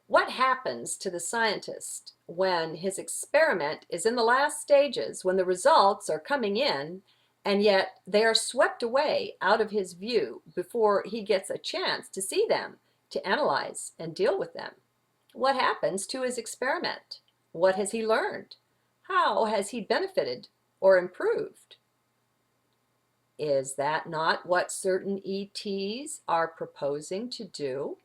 What happens to the scientist when his experiment is in the last stages, when the results are coming in, and yet they are swept away out of his view before he gets a chance to see them, to analyze and deal with them? What happens to his experiment? What has he learned? How has he benefited or improved? Is that not what certain ETs are proposing to do?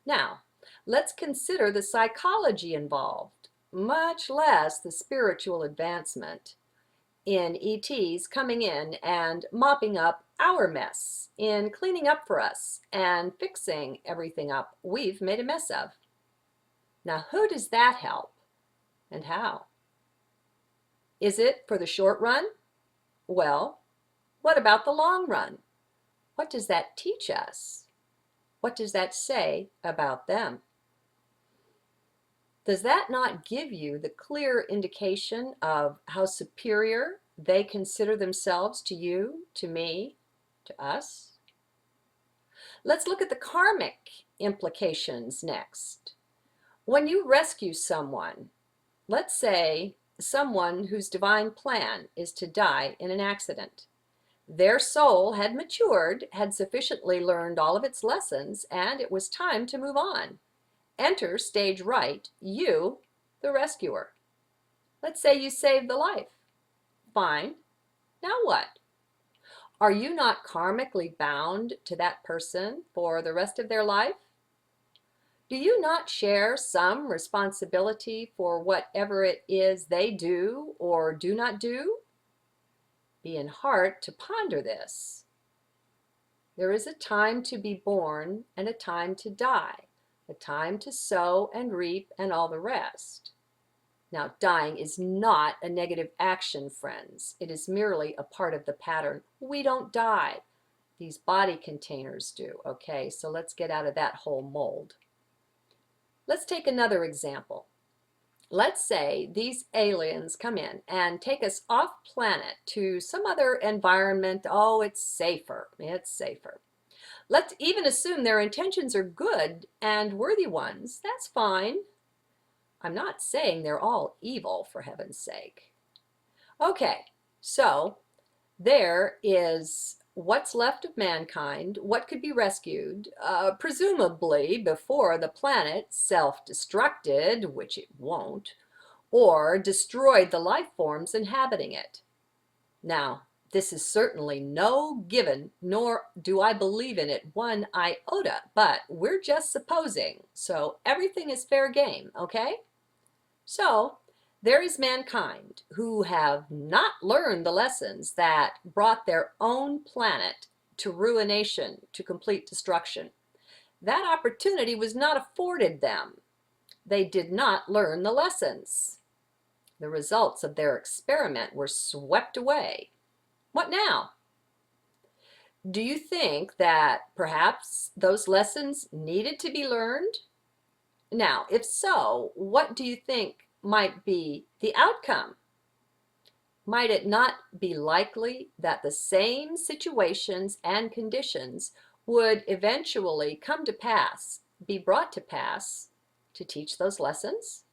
Now, let's consider the psychology involved, much less the spiritual advancement, in ETs coming in and mopping up our mess, in cleaning up for us and fixing everything up we've made a mess of. Now, who does that help and how? Is it for the short run? Well, what about the long run? What does that teach us? What does that say about them? Does that not give you the clear indication of how superior they consider themselves to you, to me, to us? Let's look at the karmic implications next. When you rescue someone, let's say someone whose divine plan is to die in an accident. Their soul had matured, had sufficiently learned all of its lessons, and it was time to move on. Enter stage right, you, the rescuer. Let's say you saved the life. Fine. Now what? Are you not karmically bound to that person for the rest of their life? Do you not share some responsibility for whatever it is they do or do not do? Be in heart to ponder this. There is a time to be born and a time to die, a time to sow and reap and all the rest. Now, dying is not a negative action, friends. It is merely a part of the pattern. We don't die. These body containers do, okay? So let's get out of that whole mold. Let's take another example. Let's say these aliens come in and take us off planet to some other environment. Oh, it's safer. It's safer. Let's even assume their intentions are good and worthy ones. That's fine. I'm not saying they're all evil, for heaven's sake. Okay, so there is what's left of mankind, what could be rescued, presumably before the planet self-destructed, which it won't, or destroyed the life forms inhabiting it. Now, this is certainly no given, nor do I believe in it one iota, but we're just supposing, so everything is fair game, okay? So, there is mankind who have not learned the lessons that brought their own planet to ruination, to complete destruction. That opportunity was not afforded them. They did not learn the lessons. The results of their experiment were swept away. What now? Do you think that perhaps those lessons needed to be learned? Now, if so, what do you think might be the outcome? Might it not be likely that the same situations and conditions would eventually come to pass, be brought to pass, to teach those lessons?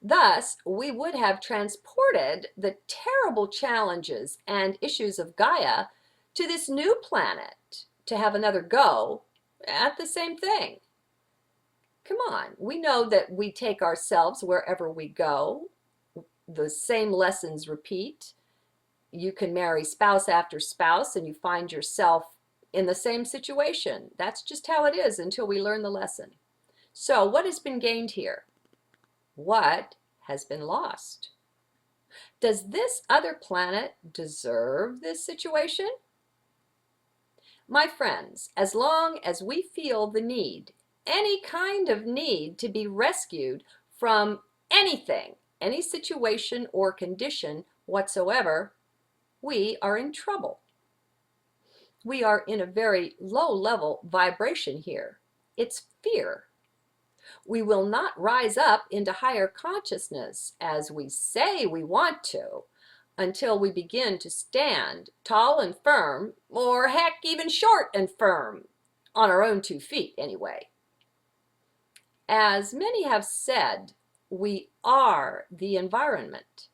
Thus, we would have transported the terrible challenges and issues of Gaia to this new planet to have another go at the same thing. Come on, we know that we take ourselves wherever we go. The same lessons repeat. You can marry spouse after spouse and you find yourself in the same situation. That's just how it is until we learn the lesson. So what has been gained here? What has been lost? Does this other planet deserve this situation? My friends, as long as we feel the need, any kind of need to be rescued from anything, any situation or condition whatsoever, we are in trouble. We are in a very low-level vibration here. It's fear. We will not rise up into higher consciousness as we say we want to until we begin to stand tall and firm, or heck, even short and firm, on our own 2 feet anyway. As many have said, we are the environment.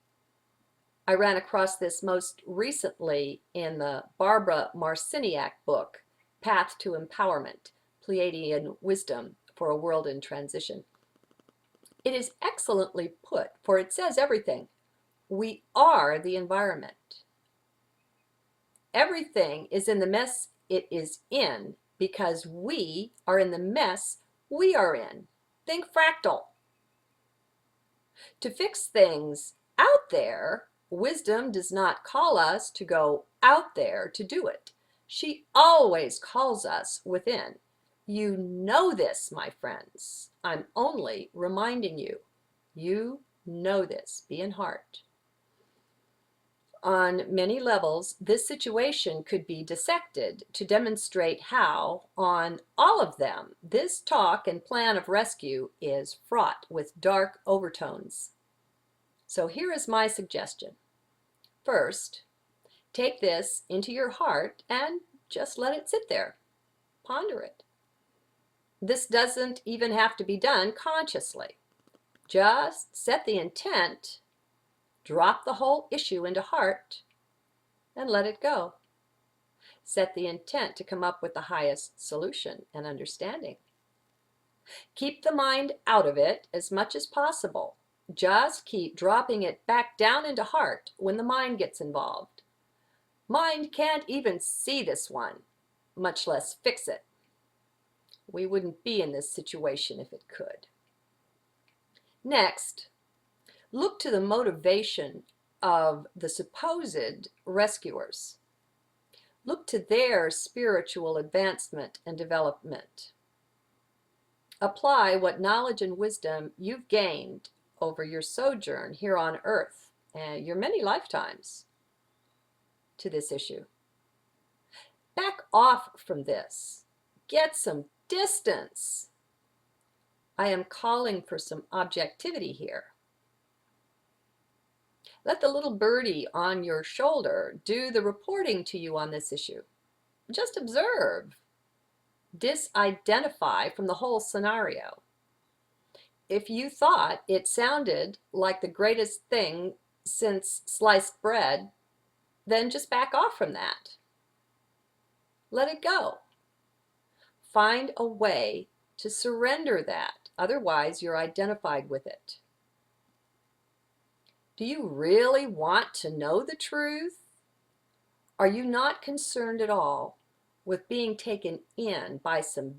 I ran across this most recently in the Barbara Marciniak book, Path to Empowerment, Pleiadian Wisdom for a World in Transition. It is excellently put, for it says everything. We are the environment. Everything is in the mess it is in because we are in the mess we are in. Think fractal. To fix things out there, wisdom does not call us to go out there to do it. She always calls us within. You know this, my friends. I'm only reminding you. You know this. Be in heart. On many levels, this situation could be dissected to demonstrate how, on all of them, this talk and plan of rescue is fraught with dark overtones. So here is my suggestion. First, take this into your heart and just let it sit there. Ponder it. This doesn't even have to be done consciously. Just set the intent, drop the whole issue into heart, and let it go. Set the intent to come up with the highest solution and understanding. Keep the mind out of it as much as possible. Just keep dropping it back down into heart when the mind gets involved. Mind can't even see this one, much less fix it. We wouldn't be in this situation if it could. Next, look to the motivation of the supposed rescuers. Look to their spiritual advancement and development. Apply what knowledge and wisdom you've gained over your sojourn here on earth and your many lifetimes to this issue. Back off from this. Get some distance. I am calling for some objectivity here. Let the little birdie on your shoulder do the reporting to you on this issue. Just observe. Disidentify from the whole scenario. If you thought it sounded like the greatest thing since sliced bread, then just back off from that. Let it go. Find a way to surrender that. Otherwise, you're identified with it. Do you really want to know the truth? Are you not concerned at all with being taken in by some